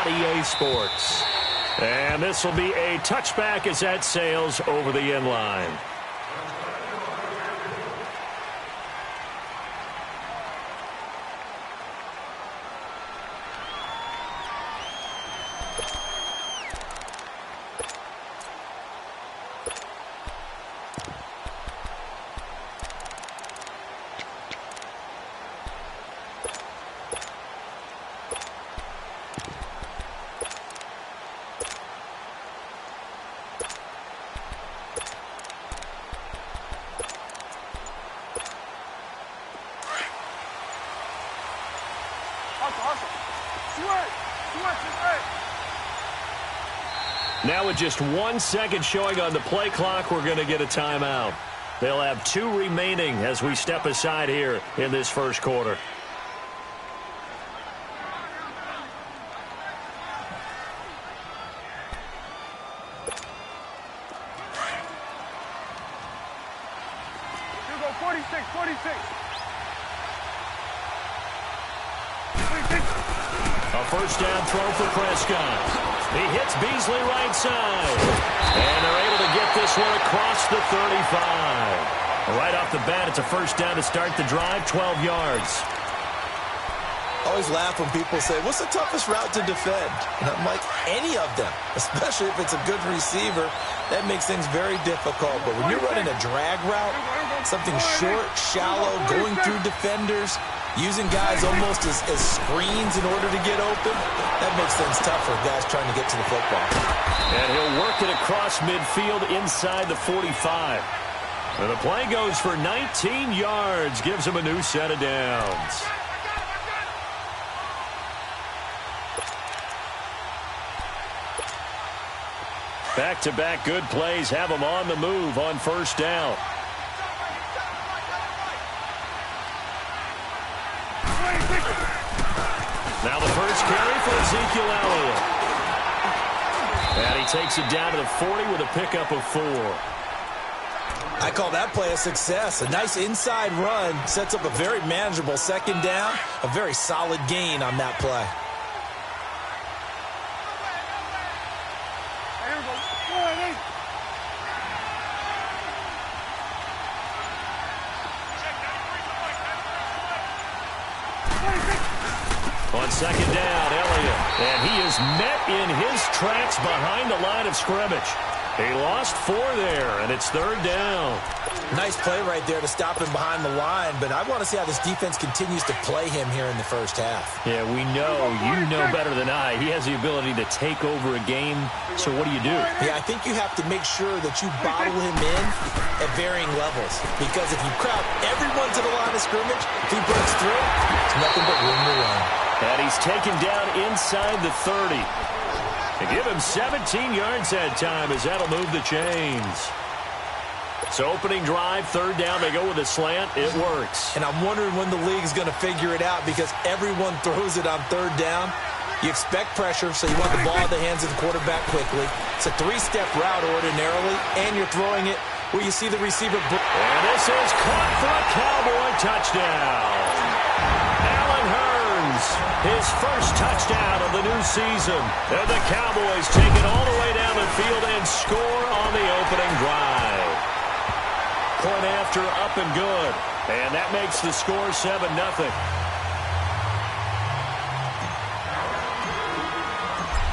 EA Sports. And this will be a touchback as that sails over the end line. Now with just 1 second showing on the play clock, we're going to get a timeout. They'll have 2 remaining as we step aside here in this first quarter. A first down throw for Prescott. He hits Beasley right side. And they're able to get this one across the 35. Right off the bat, it's a first down to start the drive, 12 yards. I always laugh when people say, what's the toughest route to defend? And I'm like, any of them, especially if it's a good receiver. That makes things very difficult. But when you're running a drag route, something short, shallow, going through defenders, using guys almost as screens in order to get open, that makes things tough for guys trying to get to the football. And he'll work it across midfield inside the 45. And the play goes for 19 yards, gives him a new set of downs. Back-to-back good plays have him on the move on first down. Now the first carry for Ezekiel Elliott. And he takes it down to the 40 with a pickup of 4. I call that play a success. A nice inside run sets up a very manageable second down. A very solid gain on that play. On second down, Elliott. And he is met in his tracks behind the line of scrimmage. He lost 4 there, and it's third down. Nice play right there to stop him behind the line, but I want to see how this defense continues to play him here in the first half. Yeah, we know, you know better than I, he has the ability to take over a game, so what do you do? Yeah, I think you have to make sure that you bottle him in at varying levels, because if you crowd everyone to the line of scrimmage, if he breaks through, it's nothing but room to run. And he's taken down inside the 30. They give him 17 yards that time as that'll move the chains. So opening drive, third down, they go with a slant. It works. And I'm wondering when the league is going to figure it out, because everyone throws it on third down. You expect pressure, so you want the ball in the hands of the quarterback quickly. It's a 3-step route ordinarily, and you're throwing it where you see the receiver. And this is caught for a Cowboy touchdown. Allen Hurns, his first touchdown of the new season. And the Cowboys take it all the way down the field and score on the opening drive. Point after, up and good. And that makes the score 7-0.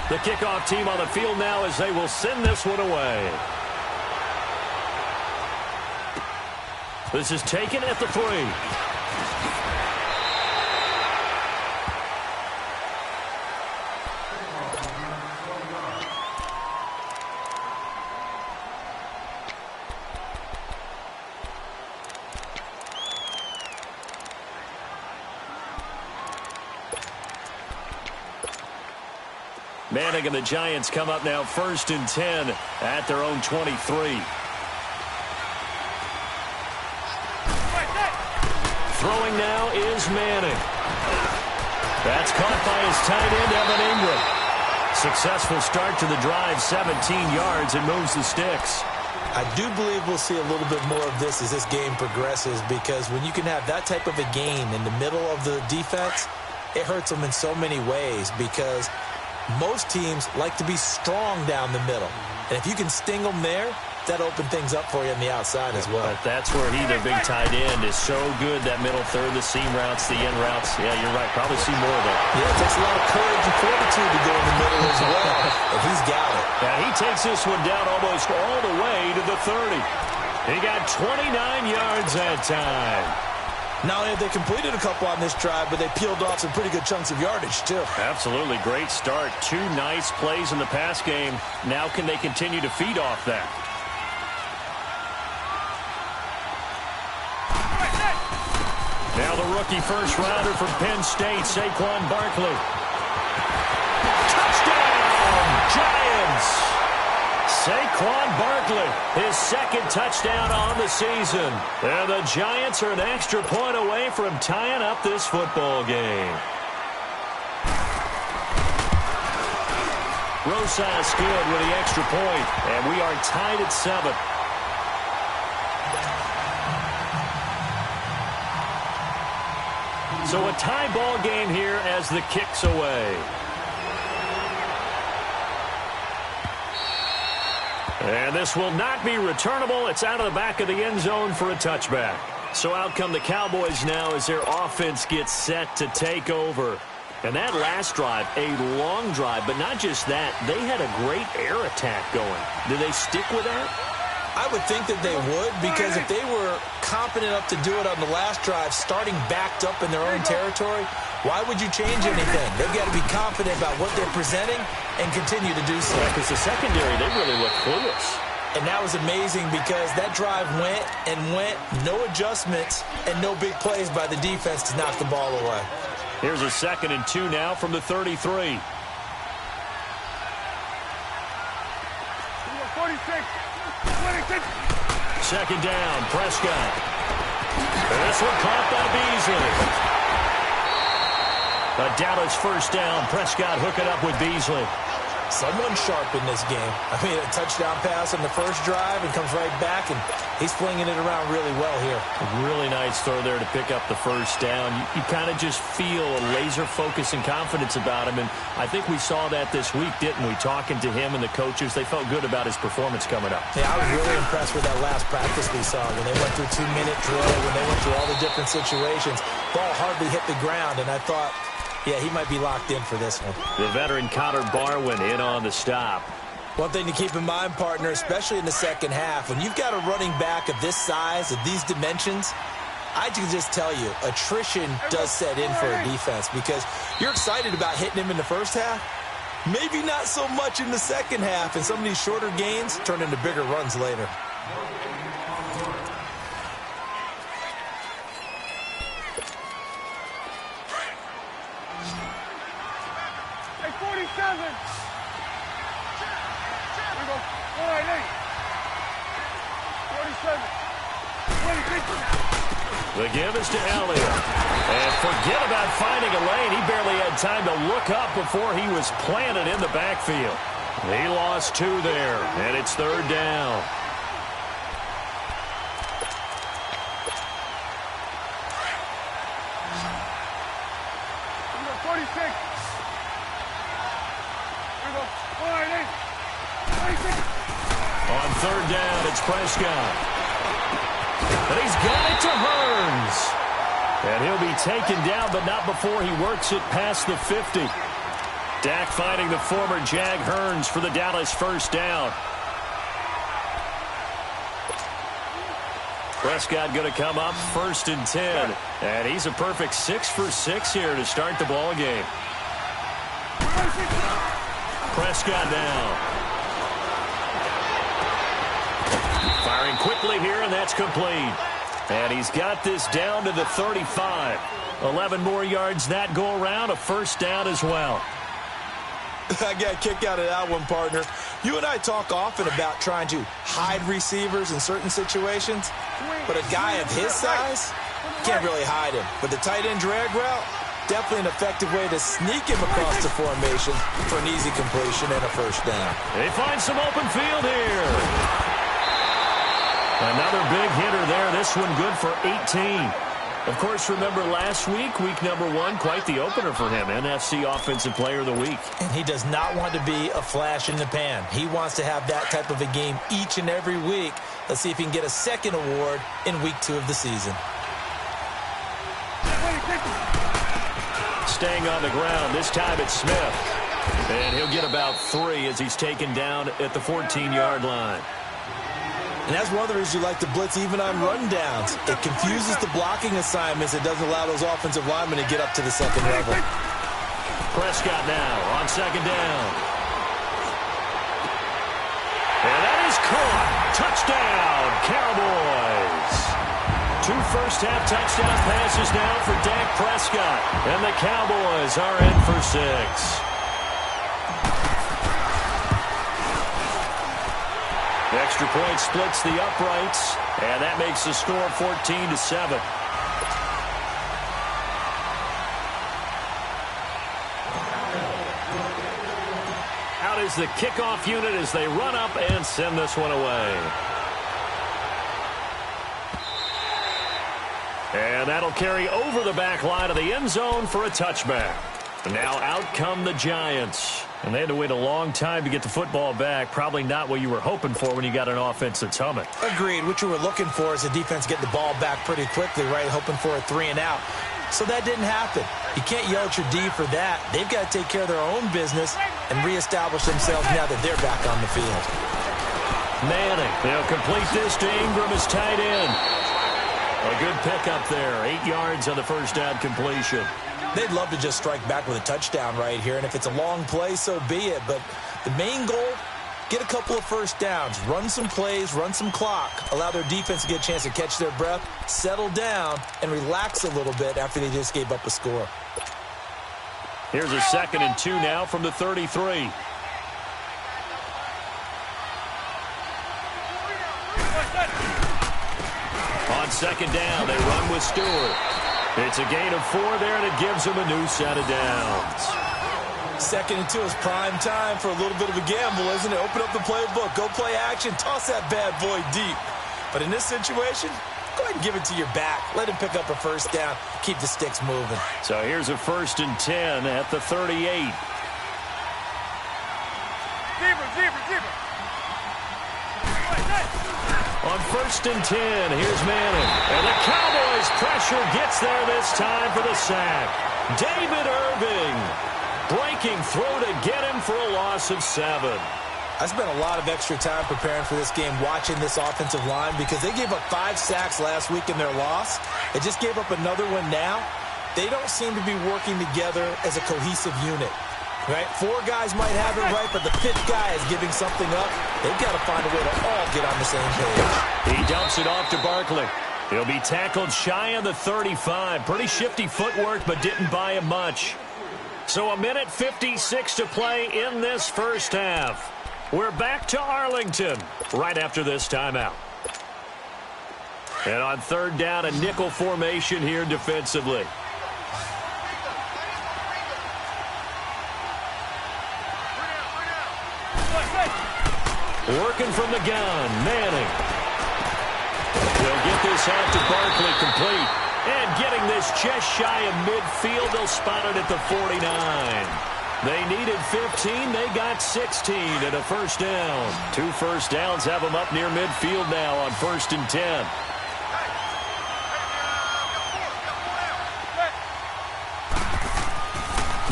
The kickoff team on the field now as they will send this one away. This is taken at the 3. Manning and the Giants come up now 1st and 10 at their own 23. Throwing now is Manning. That's caught by his tight end, Evan Ingram. Successful start to the drive, 17 yards, and moves the sticks. I do believe we'll see a little bit more of this as this game progresses, because when you can have that type of a gain in the middle of the defense, it hurts them in so many ways, because most teams like to be strong down the middle. And if you can sting them there, that'll open things up for you on the outside as well. But that's where their big tight end, is so good, that middle third, the seam routes, the end routes. Yeah, you're right. Probably see more of that. Yeah, it takes a lot of courage and fortitude to go in the middle as well. And he's got it. Yeah, he takes this one down almost all the way to the 30. He got 29 yards that time. Not only have they completed a couple on this drive, but they peeled off some pretty good chunks of yardage, too. Absolutely. Great start. 2 nice plays in the pass game. Now can they continue to feed off that? Now the rookie first-rounder from Penn State, Saquon Barkley. Touchdown, Giants! Saquon Barkley, his second touchdown on the season. And the Giants are an extra point away from tying up this football game. Rosas good with the extra point, and we are tied at 7. So a tie ball game here as the kick's away. And this will not be returnable. It's out of the back of the end zone for a touchback. So out come the Cowboys now as their offense gets set to take over. And that last drive, a long drive, but not just that. They had a great air attack going. Do they stick with that? I would think that they would, because if they were competent enough to do it on the last drive, starting backed up in their own territory, why would you change anything? They've got to be confident about what they're presenting and continue to do so. Because the secondary, they really look clueless. And that was amazing because that drive went and went, no adjustments, and no big plays by the defense to knock the ball away. Here's a 2nd and 2 now from the 33. 2nd down, Prescott. This one caught by Beasley. A Dallas first down. Prescott hooking up with Beasley. Someone sharp in this game. I mean, a touchdown pass on the first drive and comes right back, and he's flinging it around really well here. A really nice throw there to pick up the first down. You kind of just feel a laser focus and confidence about him, and I think we saw that this week, didn't we? Talking to him and the coaches, they felt good about his performance coming up. Yeah, I was really impressed with that last practice we saw when they went through 2-minute drill, when they went through all the different situations. Ball hardly hit the ground, and I thought, yeah, he might be locked in for this one. The veteran Connor Barwin in on the stop. One thing to keep in mind, partner, especially in the second half, when you've got a running back of this size, of these dimensions, I can just tell you, attrition does set in for a defense because you're excited about hitting him in the first half. Maybe not so much in the second half, and some of these shorter gains turn into bigger runs later. The give is to Elliott. And forget about finding a lane. He barely had time to look up before he was planted in the backfield. He lost 2 there, and it's 3rd down. On 3rd down, it's Prescott. And he's got it to Hearns. And he'll be taken down, but not before he works it past the 50. Dak finding the former Jag Hearns for the Dallas first down. Prescott going to come up 1st and 10. And he's a perfect 6 for 6 here to start the ball game. Prescott down. Firing quickly here, and that's complete. And he's got this down to the 35. 11 more yards that go around, a first down as well. I got a kick out of that one, partner. You and I talk often about trying to hide receivers in certain situations, but a guy of his size can't really hide him. But the tight end drag route, definitely an effective way to sneak him across the formation for an easy completion and a first down. They find some open field here. Another big hitter there. This one good for 18. Of course, remember last week, week number 1, quite the opener for him, NFC Offensive Player of the Week. And he does not want to be a flash in the pan. He wants to have that type of a game each and every week. Let's see if he can get a second award in week 2 of the season. Staying on the ground, this time it's Smith. And he'll get about 3 as he's taken down at the 14-yard line. And that's one of the reasons you like to blitz even on rundowns. It confuses the blocking assignments. It doesn't allow those offensive linemen to get up to the second level. Prescott now on second down. And that is caught. Touchdown, Cowboys. 2 first-half touchdown passes now for Dak Prescott. And the Cowboys are in for 6. Extra point splits the uprights, and that makes the score 14-7. Out is the kickoff unit as they run up and send this one away. And that'll carry over the back line of the end zone for a touchback. And now out come the Giants. And they had to wait a long time to get the football back. Probably not what you were hoping for when you got an offense that's humming. Agreed. What you were looking for is the defense getting the ball back pretty quickly, right? Hoping for a 3 and out. So that didn't happen. You can't yell at your D for that. They've got to take care of their own business and reestablish themselves now that they're back on the field. Manning, they'll complete this to Ingram as tight end. A good pickup there. 8 yards on the first down completion. They'd love to just strike back with a touchdown right here, and if it's a long play, so be it. But the main goal, get a couple of first downs, run some plays, run some clock, allow their defense to get a chance to catch their breath, settle down, and relax a little bit after they just gave up a score. Here's a 2nd and 2 now from the 33. On second down, they run with Stewart. It's a gain of 4 there, and it gives them a new set of downs. 2nd and 2 is prime time for a little bit of a gamble, isn't it? Open up the playbook, go play action, toss that bad boy deep. But in this situation, go ahead and give it to your back. Let him pick up a first down, keep the sticks moving. So here's a 1st and 10 at the 38. On 1st and 10, here's Manning. And the Cowboys pressure gets there this time for the sack. David Irving breaking through to get him for a loss of 7. I spent a lot of extra time preparing for this game, watching this offensive line, because they gave up 5 sacks last week in their loss. They just gave up another one now. They don't seem to be working together as a cohesive unit. Right? 4 guys might have it right, but the 5th guy is giving something up. They've got to find a way to all get on the same page. He dumps it off to Barkley. He'll be tackled shy of the 35. Pretty shifty footwork, but didn't buy him much. So 1:56 to play in this first half. We're back to Arlington right after this timeout. And on 3rd down, a nickel formation here defensively. Working from the gun, Manning. They'll get this out to Barkley complete. And getting this just shy of midfield, they'll spot it at the 49. They needed 15, they got 16 and a first down. 2 first downs have them up near midfield now on 1st and 10.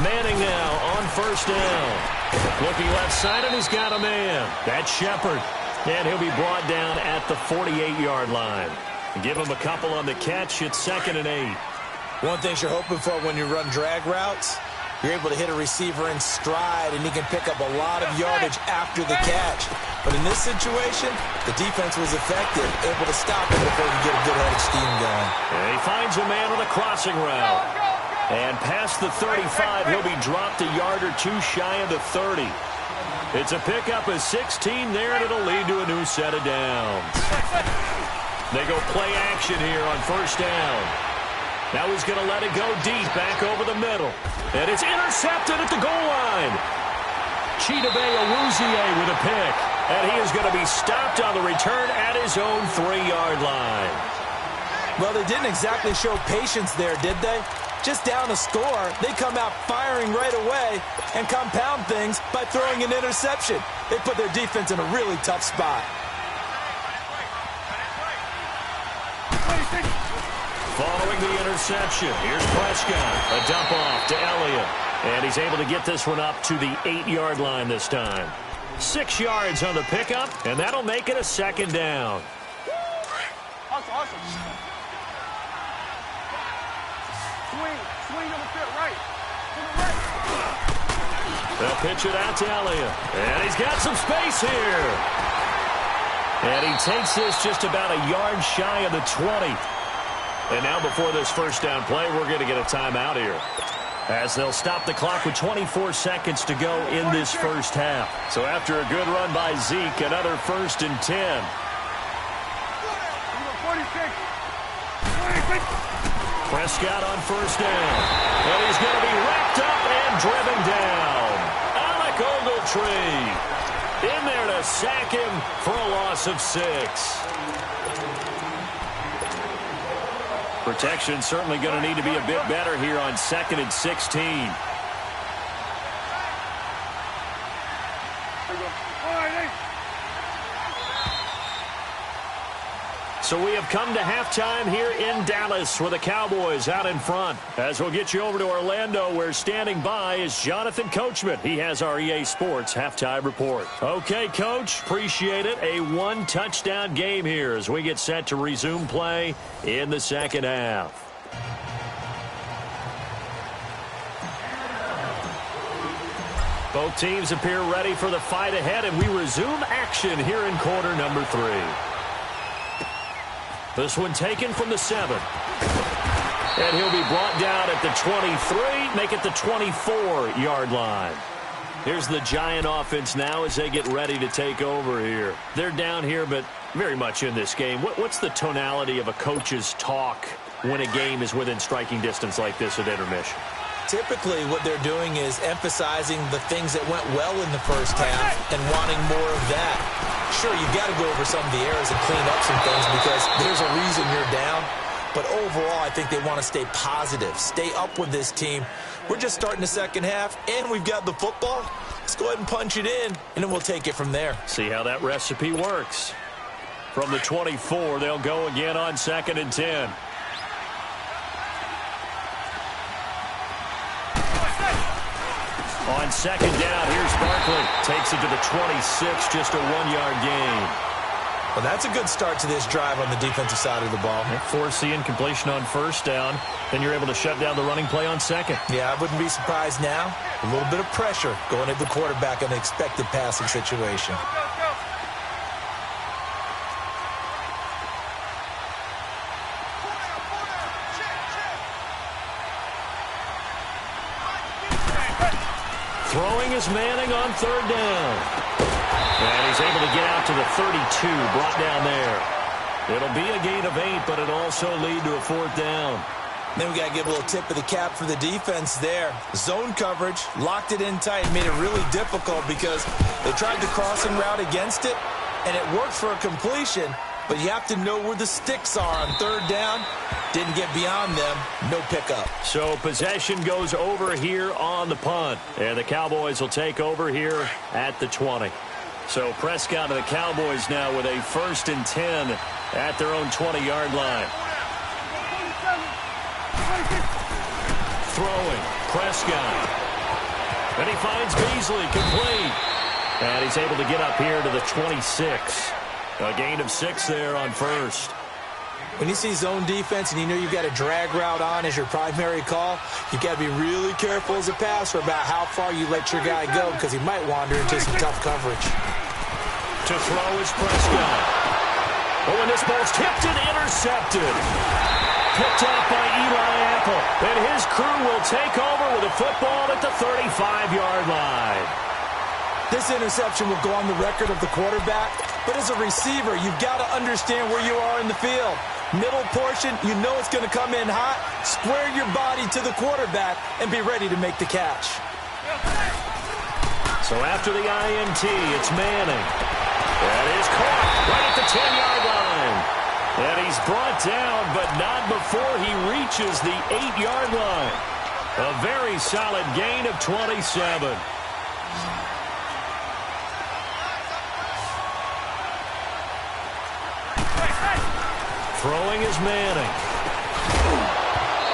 Manning now on 1st down. Looking left side, and he's got a man. That's Shepard. And he'll be brought down at the 48-yard line. Give him a couple on the catch. It's 2nd and 8. One thing you're hoping for when you run drag routes, you're able to hit a receiver in stride, and he can pick up a lot of yardage after the catch. But in this situation, the defense was effective, able to stop him before he could get a good head of steam going. And he finds a man on a crossing route. And past the 35, he'll be dropped a yard or 2 shy of the 30. It's a pickup of 16 there, and it'll lead to a new set of downs. They go play action here on 1st down. Now he's going to let it go deep, back over the middle. And it's intercepted at the goal line. Chidobe Awuzie with a pick. And he is going to be stopped on the return at his own 3-yard line. Well, they didn't exactly show patience there, did they? Just down a score, they come out firing right away and compound things by throwing an interception. They put their defense in a really tough spot. Following the interception, here's Prescott. A dump off to Elliott. And he's able to get this one up to the 8-yard line this time. 6 yards on the pickup, and that'll make it a second down. Awesome. Swing on the field, right. They'll pitch it out to Elliott. And he's got some space here. And he takes this just about a yard shy of the 20. And now before this first down play, we're going to get a timeout here, as they'll stop the clock with 24 seconds to go in this first half. So after a good run by Zeke, another 1st and 10. 46. Prescott on first down. And he's going to be wrapped up and driven down. Alec Ogletree in there to sack him for a loss of 6. Protection certainly going to need to be a bit better here on 2nd and 16. So we have come to halftime here in Dallas with the Cowboys out in front. As we'll get you over to Orlando, where standing by is Jonathan Coachman. He has our EA Sports halftime report. Okay, Coach, appreciate it. A 1-touchdown game here as we get set to resume play in the second half. Both teams appear ready for the fight ahead, and we resume action here in quarter number 3. This one taken from the 7. And he'll be brought down at the 23, make it the 24-yard line. Here's the Giant offense now as they get ready to take over here. They're down here, but very much in this game. What's the tonality of a coach's talk when a game is within striking distance like this at intermission? Typically, what they're doing is emphasizing the things that went well in the first half and wanting more of that. Sure, you've got to go over some of the errors and clean up some things because there's a reason you're down. But overall, I think they want to stay positive, stay up with this team. We're just starting the second half, and we've got the football. Let's go ahead and punch it in, and then we'll take it from there. See how that recipe works. From the 24, they'll go again on 2nd and 10. On 2nd down, here's Barkley. Takes it to the 26, just a 1-yard gain. Well, that's a good start to this drive on the defensive side of the ball. Force the incompletion on first down. Then you're able to shut down the running play on 2nd. Yeah, I wouldn't be surprised now. A little bit of pressure going at the quarterback in an expected passing situation. Throwing is Manning on 3rd down. And he's able to get out to the 32, brought down there. It'll be a gain of 8, but it'll also lead to a 4th down. Then we got to give a little tip of the cap for the defense there. Zone coverage, locked it in tight, made it really difficult because they tried the crossing route against it, and it worked for a completion, but you have to know where the sticks are on 3rd down. Didn't get beyond them, no pickup. So possession goes over here on the punt, and the Cowboys will take over here at the 20. So Prescott and the Cowboys now with a 1st and 10 at their own 20-yard line. Throwing, Prescott. And he finds Beasley, complete. And he's able to get up here to the 26. A gain of 6 there on 1st. When you see zone defense and you know you've got a drag route on as your primary call, you've got to be really careful as a passer about how far you let your guy go because he might wander into some tough coverage. To throw is Prescott. Oh, and this ball's tipped and intercepted. Picked off by Eli Apple. And his crew will take over with a football at the 35-yard line. This interception will go on the record of the quarterback, but as a receiver, you've got to understand where you are in the field. Middle portion, you know it's going to come in hot. Square your body to the quarterback and be ready to make the catch. So after the INT, it's Manning. That is caught right at the 10-yard line. And he's brought down, but not before he reaches the 8-yard line. A very solid gain of 27. Throwing is Manning.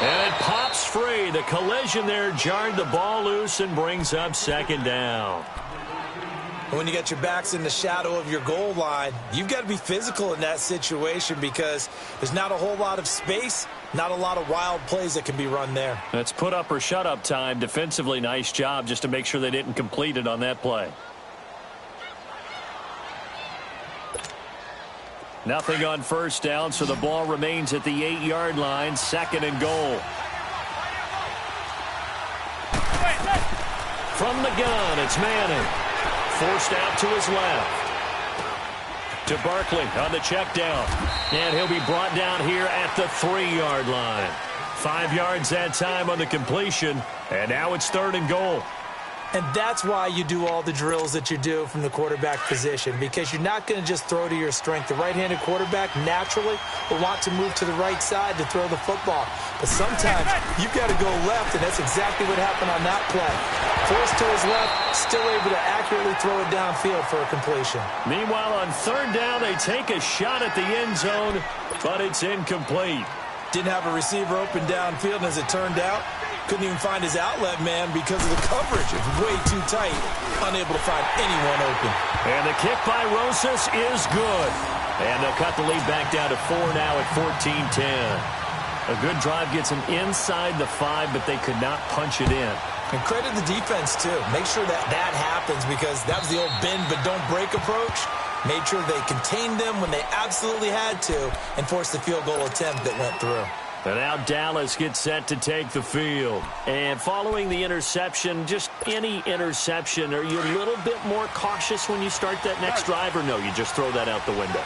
And it pops free. The collision there jarred the ball loose and brings up second down. When you get your backs in the shadow of your goal line, you've got to be physical in that situation because there's not a whole lot of space, not a lot of wild plays that can be run there. That's put up or shut up time. Defensively, nice job just to make sure they didn't complete it on that play. Nothing on first down, so the ball remains at the 8-yard line, second and goal. From the gun, it's Manning. Forced out to his left. To Barkley on the check down. And he'll be brought down here at the 3-yard line. 5 yards that time on the completion. And now it's third and goal. And that's why you do all the drills that you do from the quarterback position, because you're not going to just throw to your strength. The right-handed quarterback naturally will want to move to the right side to throw the football. But sometimes you've got to go left, and that's exactly what happened on that play. Forced to his left, still able to accurately throw it downfield for a completion. Meanwhile, on third down, they take a shot at the end zone, but it's incomplete. Didn't have a receiver open downfield, and as it turned out, couldn't even find his outlet man because of the coverage. It was way too tight, unable to find anyone open. And the kick by Rosas is good. And they'll cut the lead back down to 4 now at 14-10. A good drive gets them inside the 5, but they could not punch it in. And credit the defense, too. Make sure that happens because that was the old bend but don't break approach. Made sure they contained them when they absolutely had to and forced the field goal attempt that went through. And now Dallas gets set to take the field. And following the interception, just any interception, are you a little bit more cautious when you start that next drive, or no, you just throw that out the window?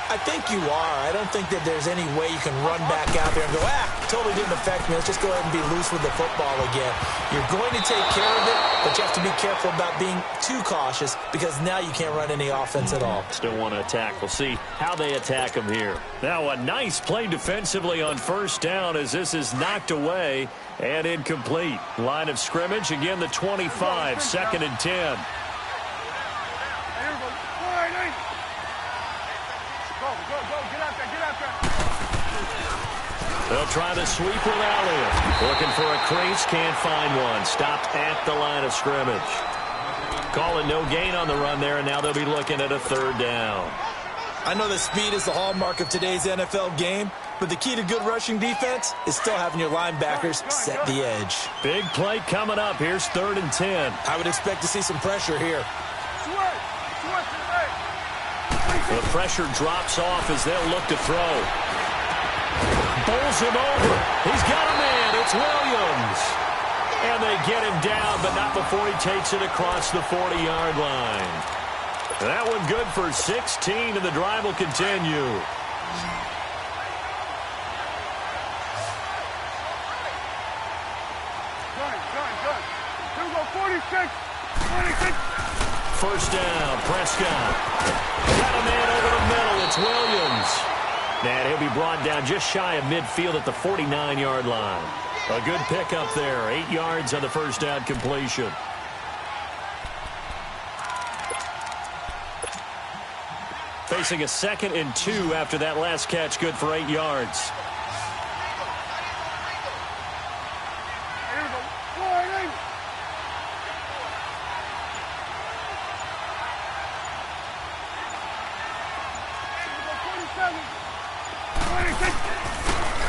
I think you are. I don't think that there's any way you can run back out there and go, totally didn't affect me. Let's just go ahead and be loose with the football again. You're going to take care of it, but you have to be careful about being too cautious because now you can't run any offense at all. Still want to attack. We'll see how they attack them here. Now a nice play defensively on first down as this is knocked away and incomplete. Line of scrimmage, again the 25, second and 10. They'll try the sweep with Elliott. Looking for a crease, can't find one. Stopped at the line of scrimmage. Calling no gain on the run there, and now they'll be looking at a third down. I know that speed is the hallmark of today's NFL game, but the key to good rushing defense is still having your linebackers set the edge. Big play coming up. Here's third and 10. I would expect to see some pressure here. The pressure drops off as they'll look to throw. Bowls him over. He's got a man. It's Williams. And they get him down, but not before he takes it across the 40-yard line. That one good for 16, and the drive will continue. Good. Here we go, 46. First down, Prescott. Got a man over the middle. It's Williams. And he'll be brought down just shy of midfield at the 49-yard line. A good pickup there. 8 yards on the first down completion. Facing a 2nd and 2 after that last catch. Good for 8 yards.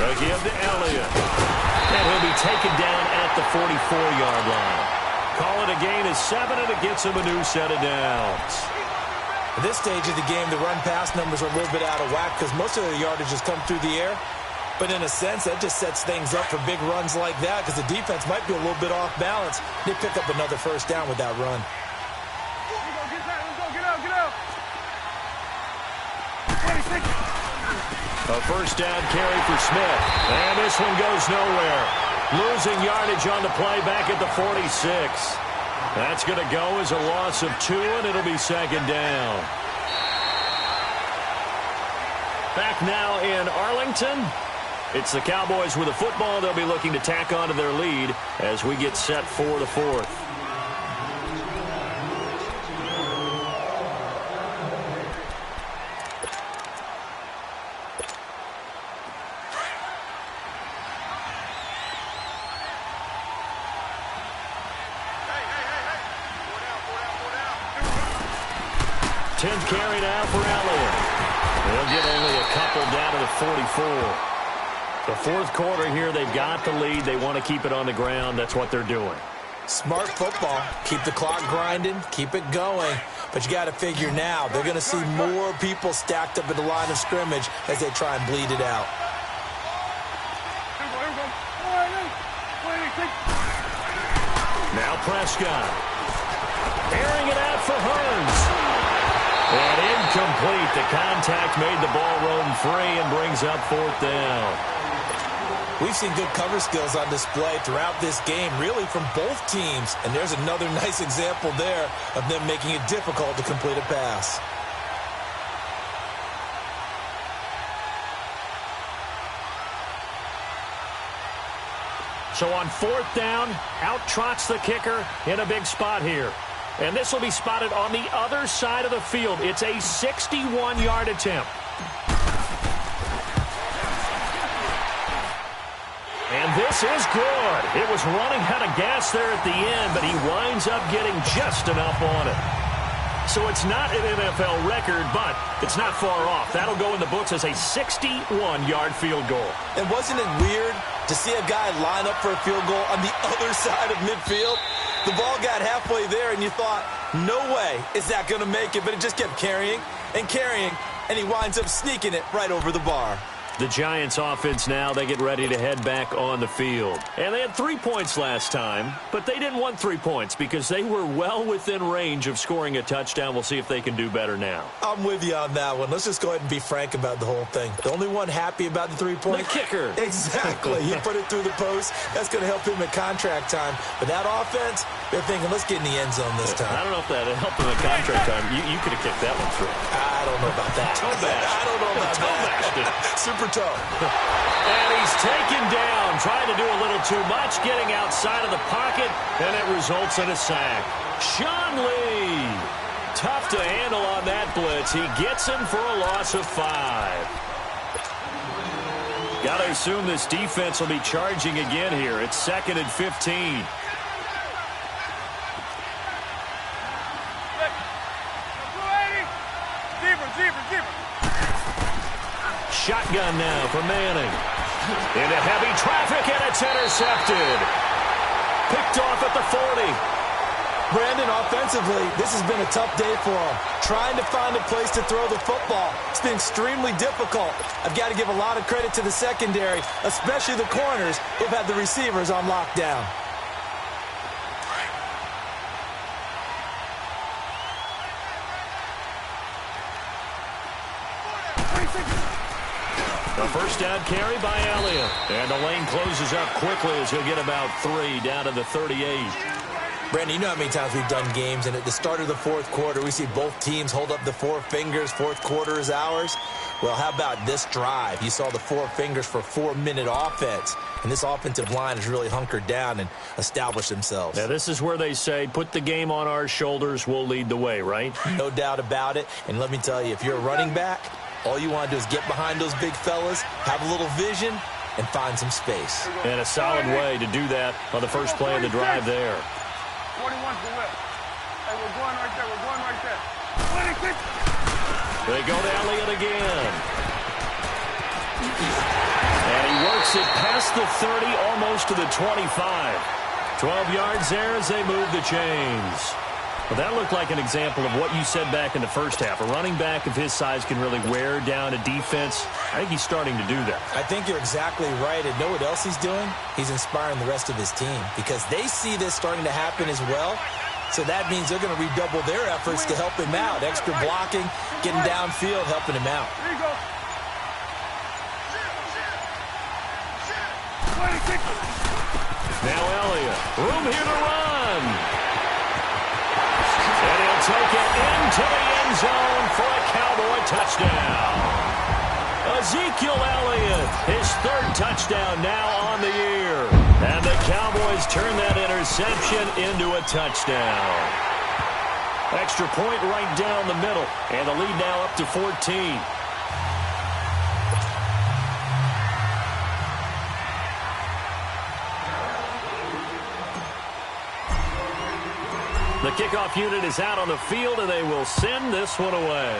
Again to Elliott. And he'll be taken down at the 44-yard line. Call it a gain of 7, and it gets him a new set of downs. At this stage of the game, the run-pass numbers are a little bit out of whack because most of the yardage has come through the air. But in a sense, that just sets things up for big runs like that because the defense might be a little bit off balance. They pick up another first down with that run. A first down carry for Smith. And this one goes nowhere. Losing yardage on the play back at the 46. That's going to go as a loss of 2, and it'll be second down. Back now in Arlington. It's the Cowboys with a football. They'll be looking to tack on to their lead as we get set for the fourth. Tenth carry now for Elliott. They'll get only a couple down to the 44. The fourth quarter here, they've got the lead. They want to keep it on the ground. That's what they're doing. Smart football. Keep the clock grinding. Keep it going. But you got to figure now, they're going to see more people stacked up at the line of scrimmage as they try and bleed it out. Now Prescott. Airing it out for Hearns. And incomplete. The contact made the ball roam free and brings up fourth down. We've seen good cover skills on display throughout this game, really from both teams. And there's another nice example there of them making it difficult to complete a pass. So on fourth down, out trots the kicker in a big spot here. And this will be spotted on the other side of the field. It's a 61-yard attempt. And this is good. It was running out of gas there at the end, but he winds up getting just enough on it. So it's not an NFL record, but it's not far off. That'll go in the books as a 61-yard field goal. And wasn't it weird to see a guy line up for a field goal on the other side of midfield? The ball got halfway there, and you thought, no way is that going to make it. But it just kept carrying and carrying, and he winds up sneaking it right over the bar. The Giants offense now, they get ready to head back on the field. And they had 3 points last time, but they didn't want 3 points because they were well within range of scoring a touchdown. We'll see if they can do better now. I'm with you on that one. Let's just go ahead and be frank about the whole thing. The only one happy about the 3-point. The kicker. Exactly. He put it through the post. That's going to help him at contract time. But that offense, they're thinking, let's get in the end zone this time. I don't know if that helped him at contract time. You could have kicked that one through. I don't know about that. Toe bash. I don't know about that. Super toe. And he's taken down, trying to do a little too much, getting outside of the pocket, and it results in a sack. Sean Lee, tough to handle on that blitz. He gets him for a loss of 5. Got to assume this defense will be charging again here. It's 2nd and 15. Shotgun now for Manning. Into heavy traffic, and it's intercepted. Picked off at the 40. Brandon, offensively, this has been a tough day for him. Trying to find a place to throw the football. It's been extremely difficult. I've got to give a lot of credit to the secondary, especially the corners who've had the receivers on lockdown. A first down carry by Elliott. And the lane closes up quickly as he'll get about 3 down to the 38. Brandon, you know how many times we've done games, and at the start of the fourth quarter, we see both teams hold up the 4 fingers. Fourth quarter is ours. Well, how about this drive? You saw the 4 fingers for 4-minute offense, and this offensive line has really hunkered down and established themselves. Now, this is where they say, put the game on our shoulders, we'll lead the way, right? No doubt about it. And let me tell you, if you're a running back, all you want to do is get behind those big fellas, have a little vision, and find some space. And a solid way to do that on the first play of the drive there. 41's the whip. Hey, we're going right there. We're going right there. 26. They go to Elliott again. And he works it past the 30, almost to the 25. 12 yards there as they move the chains. Well, that looked like an example of what you said back in the first half. A running back of his size can really wear down a defense. I think he's starting to do that. I think you're exactly right. And know what else he's doing? He's inspiring the rest of his team because they see this starting to happen as well. So that means they're going to redouble their efforts to help him out. Extra blocking, getting downfield, helping him out. There you go. 26. Now Elliott. Room here to run. And he'll take it into the end zone for a Cowboy touchdown. A Ezekiel Elliott, his third touchdown now on the year. And the Cowboys turn that interception into a touchdown. Extra point right down the middle, and the lead now up to 14. The kickoff unit is out on the field, and they will send this one away.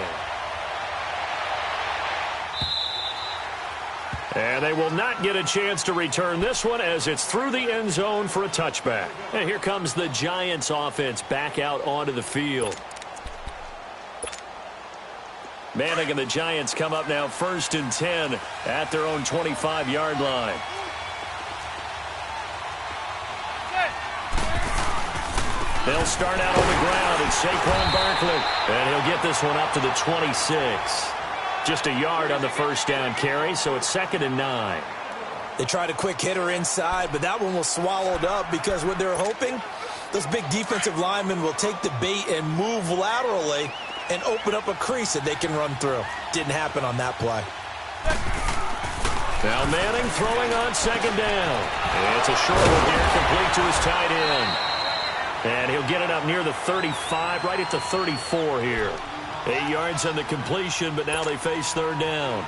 And they will not get a chance to return this one as it's through the end zone for a touchback. And here comes the Giants offense back out onto the field. Manning and the Giants come up now 1st and 10 at their own 25-yard line. They'll start out on the ground. It's Saquon Barkley. And he'll get this one up to the 26. Just a yard on the first down carry, so it's 2nd and 9. They tried a quick hitter inside, but that one was swallowed up because what they're hoping, those big defensive linemen will take the bait and move laterally and open up a crease that they can run through. Didn't happen on that play. Now Manning throwing on 2nd down. It's a short one here, complete to his tight end. And he'll get it up near the 35, right at the 34 here. 8 yards on the completion, but now they face 3rd down.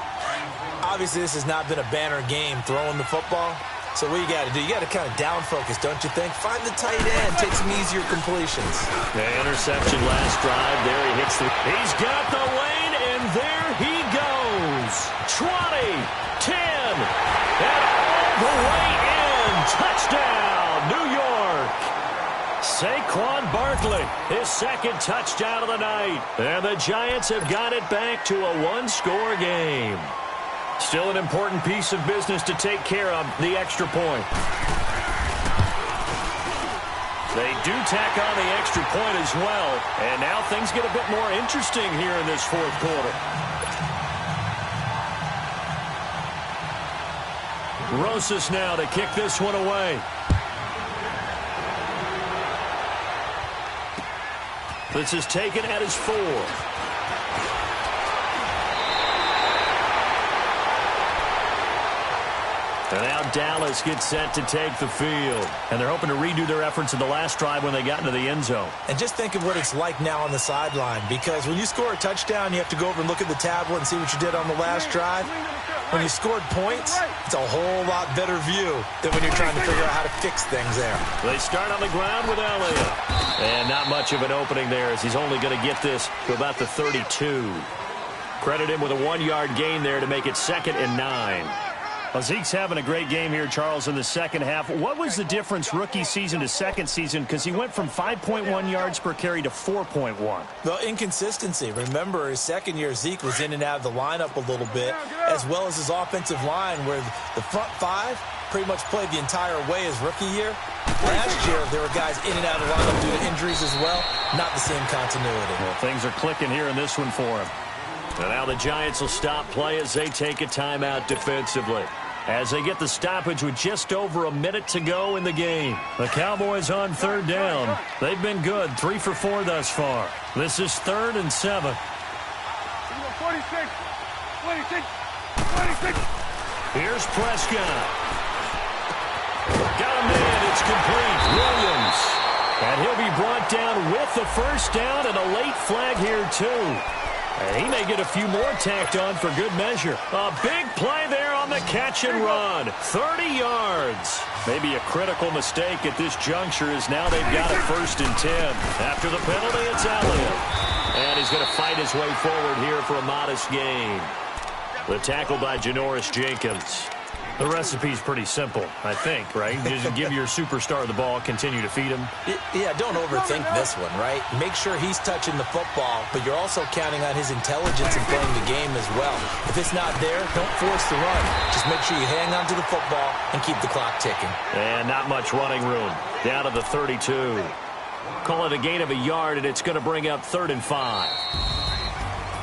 Obviously, this has not been a banner game throwing the football. So what you got to do, you got to kind of down focus, don't you think? Find the tight end, take some easier completions. The interception last drive. There he hits the... He's got the lane, and there he goes. 20, 10, and all the way in. Touchdown, New York. Saquon Barkley, his 2nd touchdown of the night. And the Giants have got it back to a 1-score game. Still an important piece of business to take care of, the extra point. They do tack on the extra point as well. And now things get a bit more interesting here in this 4th quarter. Rosas now to kick this one away. This is taken at his 4. And now Dallas gets set to take the field. And they're hoping to redo their efforts in the last drive when they got into the end zone. And just think of what it's like now on the sideline, because when you score a touchdown, you have to go over and look at the tablet and see what you did on the last drive. When you scored points, it's a whole lot better view than when you're trying to figure out how to fix things there. They start on the ground with Elliott. And not much of an opening there as he's only going to get this to about the 32. Credit him with a 1-yard gain there to make it 2nd and 9. Well, Zeke's having a great game here, Charles, in the second half. What was the difference rookie season to second season? Because he went from 5.1 yards per carry to 4.1. Well, inconsistency. Remember, his second year, Zeke was in and out of the lineup a little bit, as well as his offensive line, where the front 5 pretty much played the entire way his rookie year. Last year, there were guys in and out of the lineup due to injuries as well. Not the same continuity. Well, things are clicking here in this one for him. And now the Giants will stop play as they take a timeout defensively. As they get the stoppage with just over a minute to go in the game. The Cowboys on 3rd down. They've been good, 3 for 4 thus far. This is 3rd and 7. 46, 26, 26. Here's Prescott. Got a man, it's complete. Williams. And he'll be brought down with the first down and a late flag here too. And he may get a few more tacked on for good measure. A big play there on the catch and run. 30 yards. Maybe a critical mistake at this juncture as now they've got it 1st and 10. After the penalty, it's Elliott. And he's going to fight his way forward here for a modest gain. The tackle by Janoris Jenkins. The recipe's pretty simple, I think, right? Just give your superstar the ball, continue to feed him. Yeah, don't overthink this one, right? Make sure he's touching the football, but you're also counting on his intelligence in playing the game as well. If it's not there, don't force the run. Just make sure you hang on to the football and keep the clock ticking. And not much running room. Down to the 32. Call it a gain of a yard, and it's going to bring up 3rd and 5.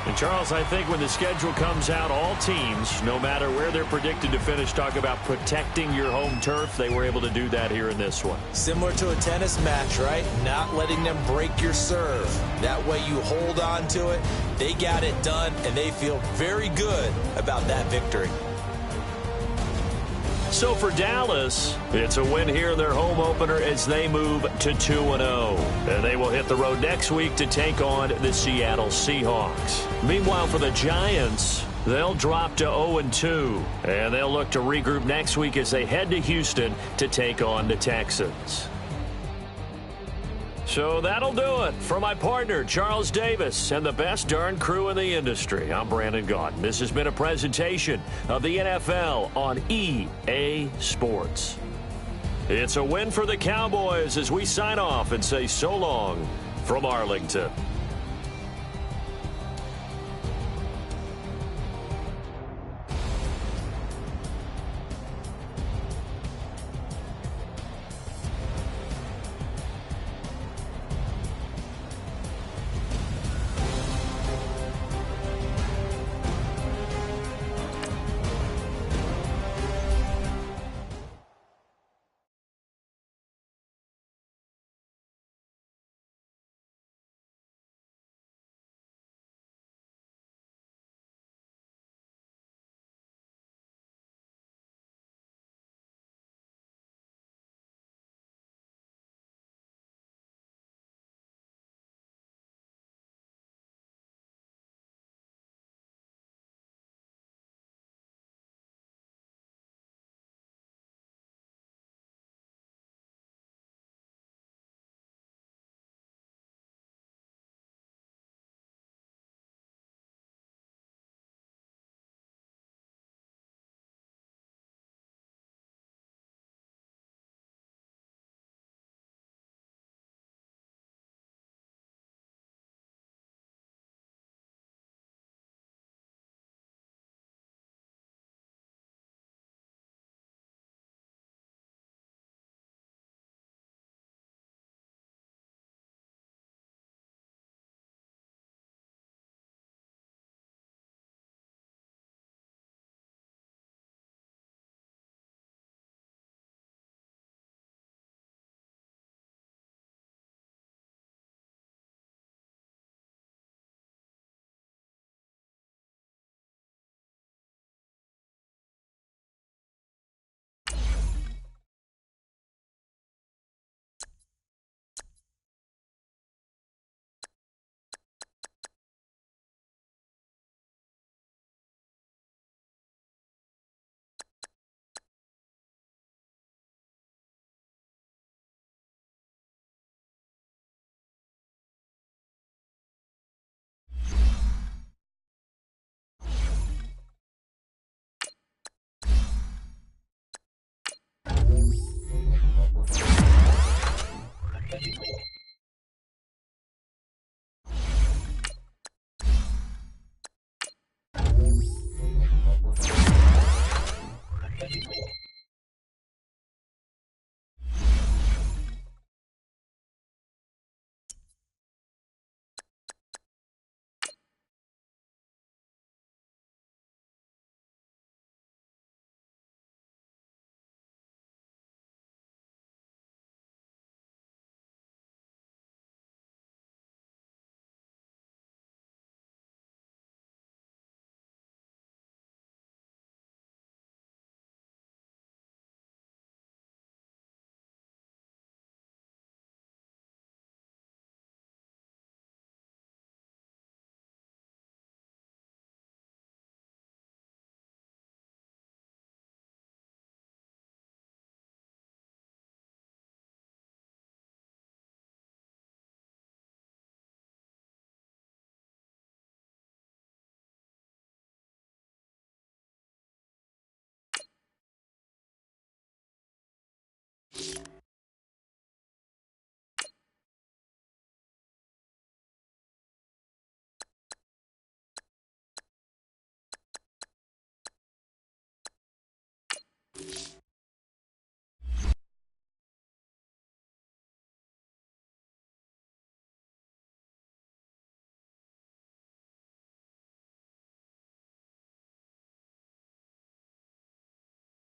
And, Charles, I think when the schedule comes out, all teams, no matter where they're predicted to finish, talk about protecting your home turf. They were able to do that here in this one. Similar to a tennis match, right? Not letting them break your serve. That way you hold on to it. They got it done, and they feel very good about that victory. So for Dallas, it's a win here in their home opener as they move to 2-0. And they will hit the road next week to take on the Seattle Seahawks. Meanwhile, for the Giants, they'll drop to 0-2. And they'll look to regroup next week as they head to Houston to take on the Texans. So that'll do it for my partner, Charles Davis, and the best darn crew in the industry. I'm Brandon Gaudin. This has been a presentation of the NFL on EA Sports. It's a win for the Cowboys as we sign off and say so long from Arlington.